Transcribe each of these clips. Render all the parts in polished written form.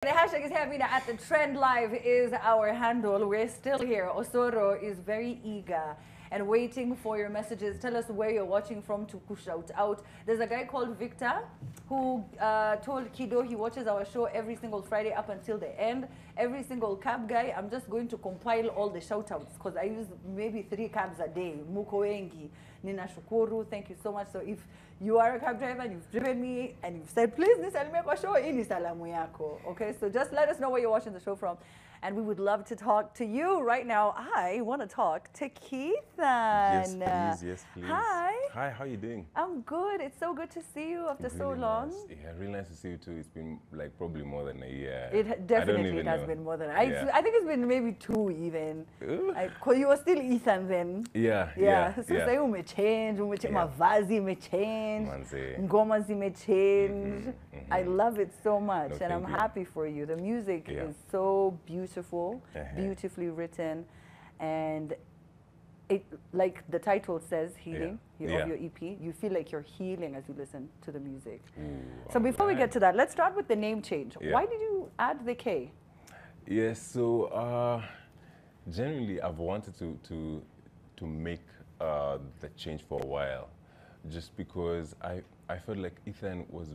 The hashtag is Havina at the Trend Live is our handle. We're still here. Osoro is very eager and waiting for your messages. Tell us where you're watching from to shout out. There's a guy called Victor who told Kido he watches our show every single Friday up until the end. Every single cab guy, I'm just going to compile all the shout outs because I use maybe 3 cabs a day. Muko wengi, Nina Shukuru, thank you so much. So if you are a cab driver and you've driven me and you've said, please, nisalimia kwa show, ini salamu yako. Okay, so just let us know where you're watching the show from. And we would love to talk to you right now. I want to talk to Kethan. Yes, please. Yes, please. Hi. Hi, how are you doing? I'm good. It's so good to see you after so long. Nice. Yeah, really nice to see you too. It's been like probably more than a year. It definitely has been more than I think it's been maybe 2 even. Because you were still Ethan then. Yeah. So say you change, mavazi may change, ngomas may change. I love it so much, and I'm happy for you. The music is so beautiful, beautifully written, and it, like the title says, healing of your EP. You feel like you're healing as you listen to the music. So before we get to that, let's start with the name change. Why did you add the K? Yes, so generally I've wanted to make the change for a while, just because I felt like Ethan was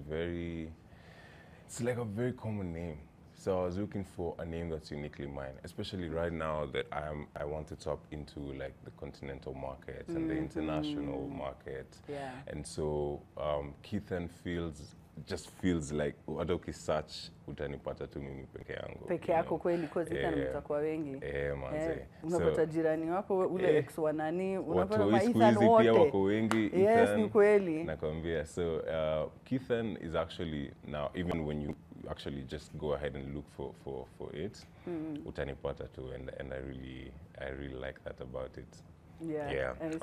it's like a very common name. So I was looking for a name that's uniquely mine, especially right now that I want to tap into like the continental market and the international market. And so Kethan just feels like wadoki search utanipata tu mimi peke yangu. Peke yako kweli kwa Ethan mtakuwa wengi. Manze. Unapata jirani wako ule ex wa nani, unapata ma Ethan wote. Pia wako wengi. Yes, ni kweli. Nakwambia. So Kethan is actually now, even when you actually just go ahead and look for it, utanipata too, and I really like that about it.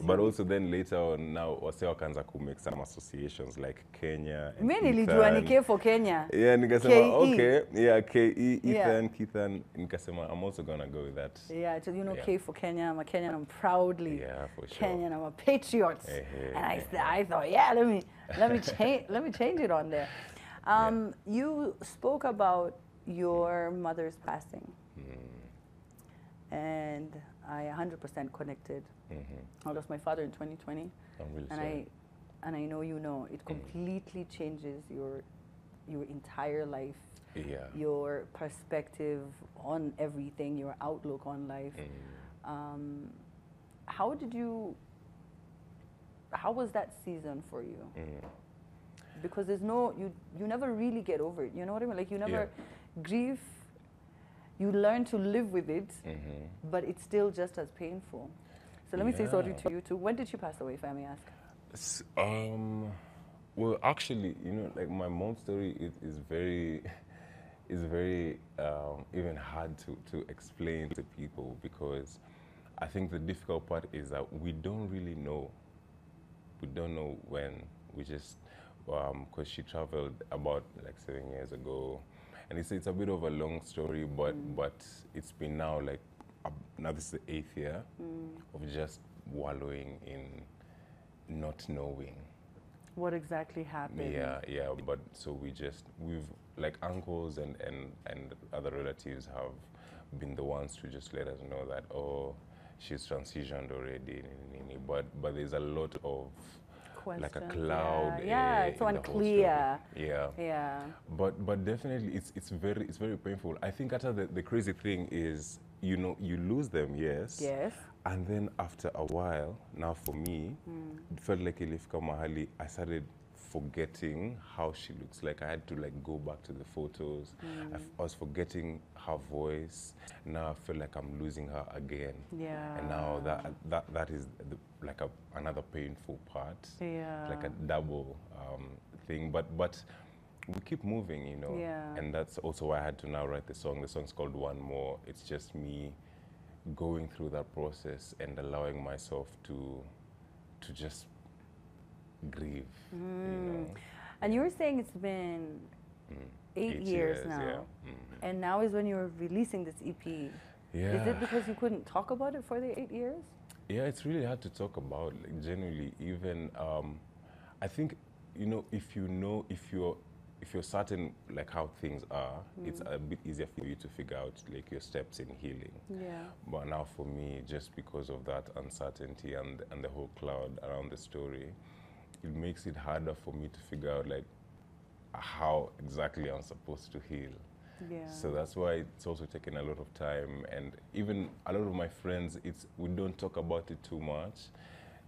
But also then later on, now wase wakaanza ku make some associations like Kenya and mimi nilijua ni K for Kenya. Nikasema okay, KE, Ethan, Kethan, nikasema I'm also gonna go with that. So you know K for Kenya, I'm a Kenyan, I'm proudly for sure. Kenyan, I'm a patriot. And I thought, let me change it on there. You spoke about your mother's passing, and I 100% connected. I lost my father in 2020, I'm really sorry. And I know you know it completely changes your entire life, your perspective on everything, your outlook on life. How was that season for you? Because there's you never really get over it. You know what I mean? Like you never grief. You learn to live with it, but it's still just as painful. So let me say sorry to you too. When did she pass away, if I may ask? Well, actually, you know, like my mom's story is very even hard to explain to people, because I think the difficult part is that we don't really know. We don't know when. We just because she traveled about like 7 years ago, and it's a bit of a long story, but it's been now like now this is the 8th year of just wallowing in not knowing what exactly happened. But so we've like uncles and other relatives have been the ones to just let us know that she's transitioned already, but there's a lot of questions, like a cloud. It's so unclear. But definitely it's very painful. I think the crazy thing is, you know, you lose them, yes. And then after a while, now for me, it felt like ilifika mahali I started forgetting how she looks. Like I had to like go back to the photos. I was forgetting her voice. Now I feel like I'm losing her again. And now that is like another painful part. Like a double thing. But we keep moving, you know. And that's also why I had to now write the song. The song's called One More. It's just me going through that process and allowing myself to just grieve, you know. And you were saying it's been 8 years now, and now is when you're releasing this EP. Is it because you couldn't talk about it for the 8 years? It's really hard to talk about, like, generally. Even I think, you know, if you're if you're certain like how things are, it's a bit easier for you to figure out like your steps in healing. Yeah. But now for me, just because of that uncertainty and the whole cloud around the story, it makes it harder for me to figure out like how exactly I'm supposed to heal. Yeah. So that's why it's also taken a lot of time, and even a lot of my friends, we don't talk about it too much,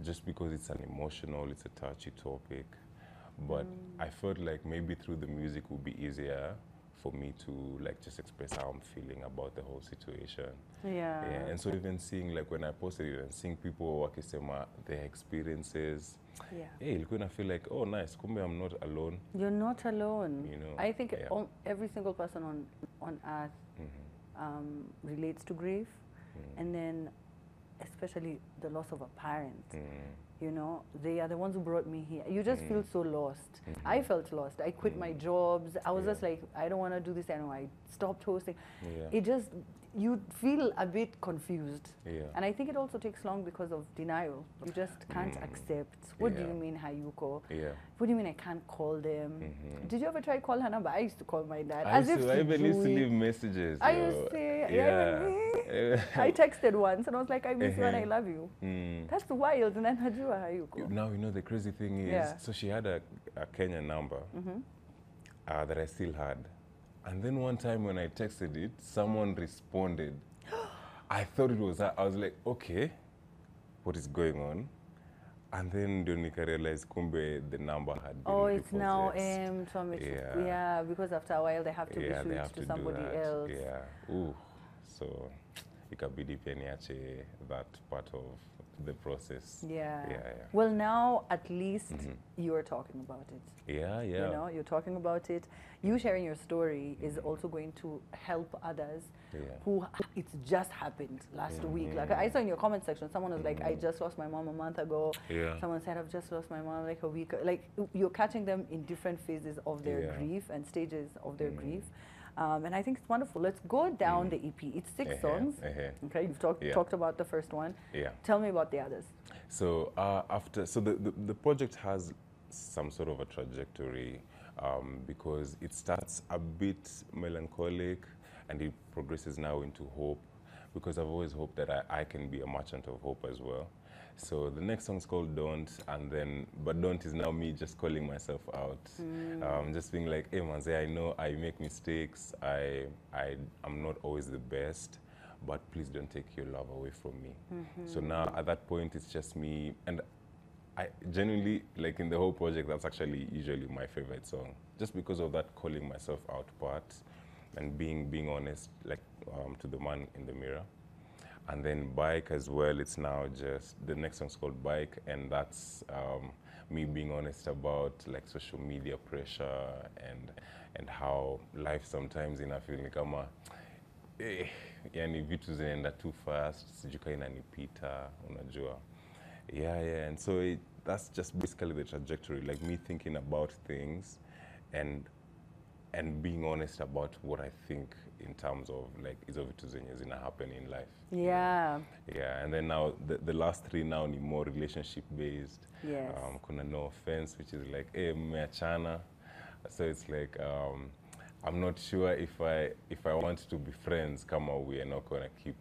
just because it's an emotional, it's a touchy topic. But I felt like maybe through the music would be easier for me to like just express how I'm feeling about the whole situation. Yeah. And so even seeing like when I posted it and seeing people wakisema their experiences, hey, ilikuwa na feel like, oh nice, kumbe I'm not alone. You're not alone. You know, I think every single person on earth relates to grief, and then especially the loss of a parent. You know, they are the ones who brought me here. You just feel so lost. I felt lost. I quit my jobs. I was just like, I don't want to do this anymore. I stopped hosting. It just, you feel a bit confused. And I think it also takes long because of denial. You just can't accept. What do you mean, Hayuko? What do you mean I can't call them? Did you ever try to call her number? I used to call my dad. I even used to leave messages. I used to, I texted once and I was like, I miss you and I love you. That's wild. And then Hajua Hayuko. Now, you know, the crazy thing is, so she had a Kenyan number that I still had. And then one time when I texted it, someone responded. I thought it was her. I was like, okay, what is going on? And then Donika realized kumbe the number had been it's now from it. Yeah, because after a while they have to be switched to somebody else. Ooh. So ikabidi pia niache that part of the process. Well, now at least you're talking about it. You know, you're talking about it. You sharing your story is also going to help others who it's just happened last week. Like I saw in your comment section, someone was like, I just lost my mom a month ago. Someone said, I've just lost my mom like a week. Like you're catching them in different phases of their grief and stages of their grief. And I think it's wonderful. Let's go down the EP. It's 6 songs. Okay, you've talked about the first one. Tell me about the others. So the project has some sort of a trajectory because it starts a bit melancholic and it progresses now into hope, because I've always hoped that I can be a merchant of hope as well. So the next song is called Don't, but Don't is now me just calling myself out. Just being like, hey Manze, I know I make mistakes, I'm not always the best, but please don't take your love away from me. So now at that point it's just me, and I genuinely, like in the whole project, that's actually usually my favorite song, just because of that calling myself out part and being honest, like to the man in the mirror. And then Bike as well, it's now just, the next song's called Bike, and that's me being honest about like social media pressure and how life sometimes inafeel kama yani vitu zinaenda too fast, sijuka inanipita, unajua. And so that's just basically the trajectory, like me thinking about things and being honest about what I think in terms of like hizo vitu zenye zina happen in life. And then now the last 3 now ni more relationship based. Kuna No Offense, which is like mmeachana, so it's like I'm not sure if I want to be friends, kama we are not gonna keep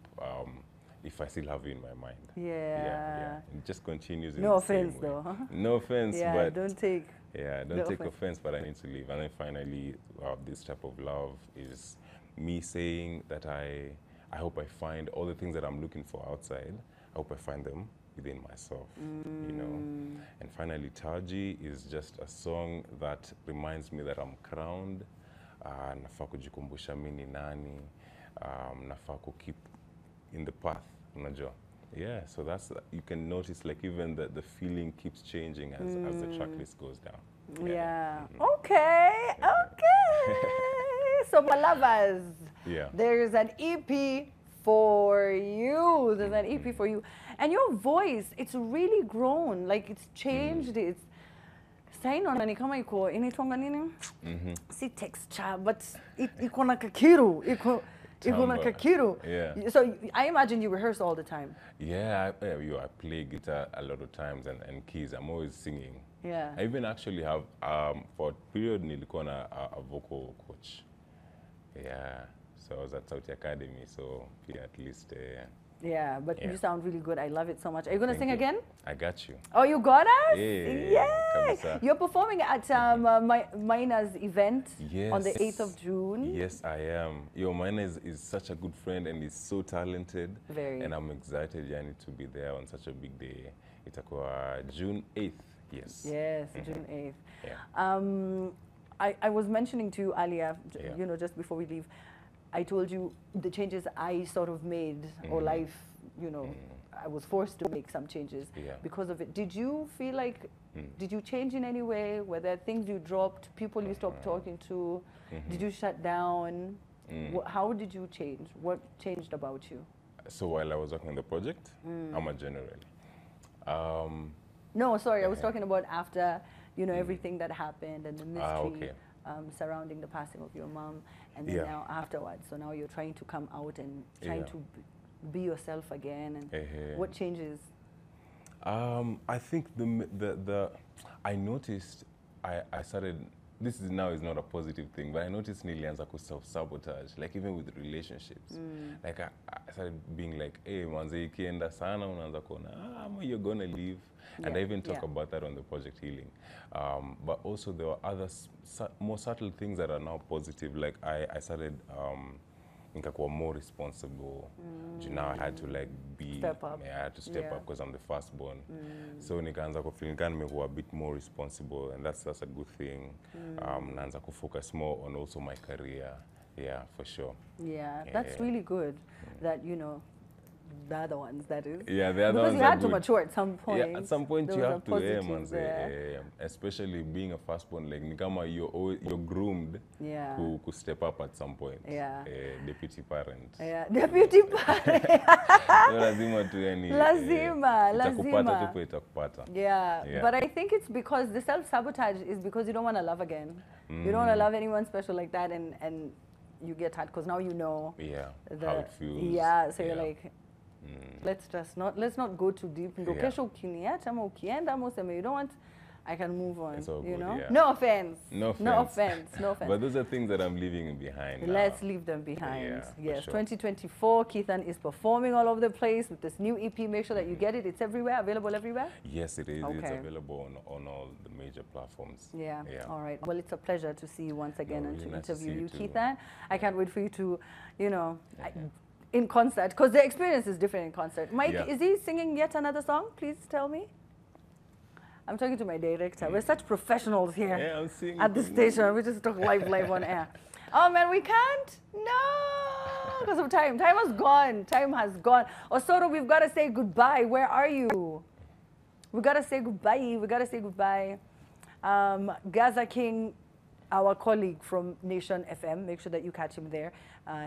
if I still have you in my mind. It just continues in no the same offense way. though. No offense, but don't take don't take offense, but I need to leave. And then finally, this type of love is me saying that I hope I find all the things that I'm looking for outside. I hope I find them within myself, you know. And finally, Taji is just a song that reminds me that I'm crowned. Nafaa kujikumbusha mimi ni nani. Nafaa keep in the path, unajua. So that's, you can notice like even the feeling keeps changing as the track list goes down. Okay. So my lovers, there's an EP for you. There's an EP for you. And your voice, it's really grown. Like it's changed. It's sainaona ni kama iko inaitwanga nini? Si texture, but iko na kakiru. Yeah. So I imagine you rehearse all the time. Yeah, I play guitar a lot of times and keys. I'm always singing. Yeah. I even actually have, for a period, nilikuwa na a vocal coach. Yeah. So I was at Sauti Academy, so yeah, at least. Yeah, but you sound really good. I love it so much. Are you going to sing again? I got you. Oh, you got us? Yeah. You're performing at Mina's event on the 8th of June. Yes, I am. Mina is such a good friend and is so talented. Very. And I'm excited, Yanni, to be there on such a big day. It's June 8th. Yes. Yes, June 8th. Yeah. I was mentioning to you earlier, just before we leave, I told you the changes I sort of made, or life, I was forced to make some changes because of it. Did you feel like, did you change in any way? Were there things you dropped, people you stopped talking to? Did you shut down? How did you change? What changed about you? So while I was working on the project, I'm a general. No, sorry, I was talking about after, everything that happened and the mystery surrounding the passing of your mom, and then now afterwards. So now you're trying to come out and trying to be yourself again. And what changes? I think I noticed I started. This is now is not a positive thing, but I noticed nilianza ku self-sabotage, like even with relationships. Like I started being like, hey, manze ikienda sana unaanza kuona, you're gonna leave. And I even talk about that on the project Healing. But also there were other more subtle things that are now positive. Like I started nikakuwa more responsible. Now I had to step up. I had to step up because I'm the firstborn. So nikaanza kufeel nimekuwa a bit more responsible, and that's a good thing. Naanza ku focus more on also my career. Yeah, for sure. Yeah, that's really good that the other ones, that is. Yeah, the other because ones you had to mature at some point. Yeah, at some point you have to, especially being a firstborn, like nikama you're groomed to step up at some point. Yeah. Deputy parent. Yeah, deputy parent. Lazima tu yani. Lazima. Itakupata. Yeah, but I think it's because the self-sabotage is because you don't want to love again. You don't want to love anyone special like that, and you get hurt because now you know how it feels. Yeah, so you're like, let's not go too deep. Kesho ukiniacha ama ukienda ama useme you don't want, I can move on. It's all good, No offense. No offense. But those are things that I'm leaving behind. Let's leave them behind. Yeah, yes, sure. 2024, Kethan is performing all over the place with this new EP. Make sure that you get it. It's everywhere, available everywhere? Yes, it is. Okay. It's available on all the major platforms. Yeah. All right. Well, it's a pleasure to see you once again and really to nice interview you, to see you Kethan. I can't wait for you to, in concert, because the experience is different in concert. Mike, is he singing yet another song? Please tell me. I'm talking to my director. We're such professionals here at the station. We just talk live on air. Oh man, we can't? No, because of time. Time has gone. Time has gone. Osoro, we've got to say goodbye. Where are you? We got to say goodbye. Gaza King, our colleague from Nation FM. Make sure that you catch him there.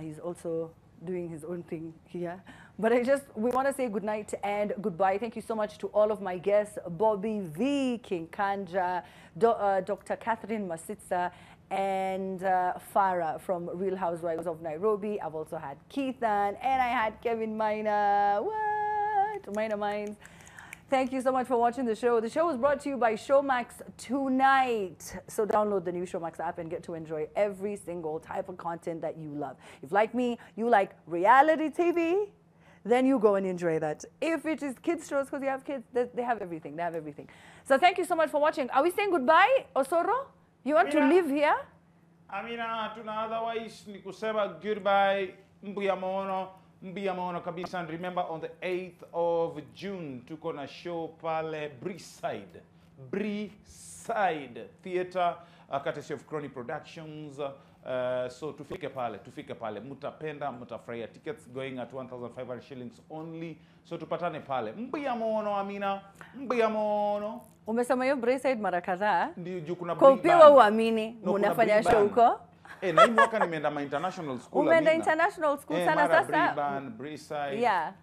He's also doing his own thing here. But we want to say good night and goodbye. Thank you so much to all of my guests, Bobby V, King Kanja, Dr. Catherine Masitsa, and Farah from Real Housewives of Nairobi. I've also had Kethan, and I had Kevin Mina. What? Mina Minds. Thank you so much for watching the show. The show was brought to you by Showmax Tonight. So download the new Showmax app and get to enjoy every single type of content that you love. If like me, you like reality TV, then you go and enjoy that. If it is kids shows, because you have kids, they have everything. They have everything. So thank you so much for watching. Are we saying goodbye, Osoro? You want to live here? Amina, tuna otherwise ni kusema goodbye, mbuyamono kabisa. And remember, on the 8th of June, tuko na show pale Breeside Theatre, courtesy of Crony Productions. So tufike pale, mutapenda, mutafurahia. Tickets going at 1,500 shillings only. So tupatane pale. Mbuyamono, Amina, mbuyamono. Umesema hiyo Breeside mara kadhaa. Ndio kuna kwa upewa uamini, munafanya show huko. Na hii mwaka nimeenda international school. Umeenda international school sana sasa. Breeside. Yeah.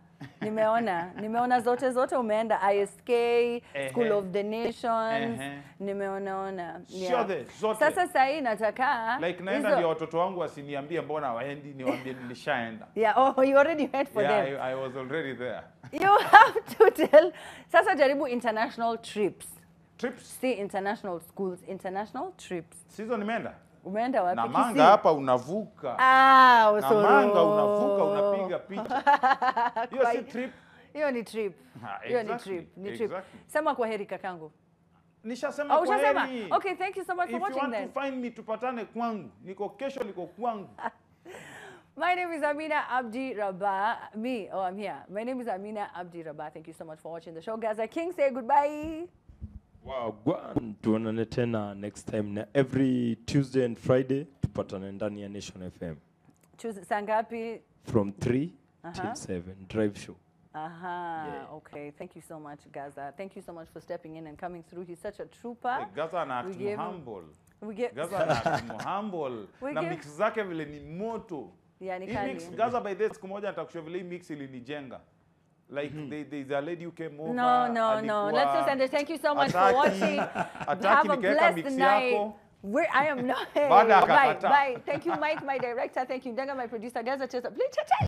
Nimeona zote umeenda ISK, School of the Nations. Nimeona. Zote. Sasa sahi nataka like naenda ndio watoto wangu wasiniambie mbona waendi, niwaambie nilishaenda. Yeah, oh, you already went for them. Yeah, I was already there. You have to tell. Sasa jaribu international trips. Trips? See international schools, international trips. Sizo nimeenda? Umeenda wapi? Namanga hapa unavuka. Osoro. Namanga unavuka unapiga picha. Hiyo si trip. Hiyo ni trip. Hiyo ni trip. Ni trip. Sema kwa heri kakangu. Nishasema kwa heri. Okay, thank you so much for watching then. If you want to find me, tupatane kwangu. Kesho niko kwangu. My name is Amina Abdi Rabah. I'm here. My name is Amina Abdi Rabah. Thank you so much for watching the show. Gaza King, say goodbye. Wow, tuonane tena next time na every Tuesday and Friday tupatane ndani ya Nation FM. Tuesday sangapi? From 3 till 7 drive show. Okay. Thank you so much, Gaza. Thank you so much for stepping in and coming through. He's such a trooper. Hey, Gaza na act humble. Gaza na act humble. Na mix zake vile ni moto. Yani mix Gaza by this siku moja nitakushia vile mix ilinijenga. Like there's a lady who came over. No. Let's just end it. Thank you so much for watching. Have a blessed night. I am not. Bye. Thank you, Mike, my director. Thank you, Denga, my producer. Gaza,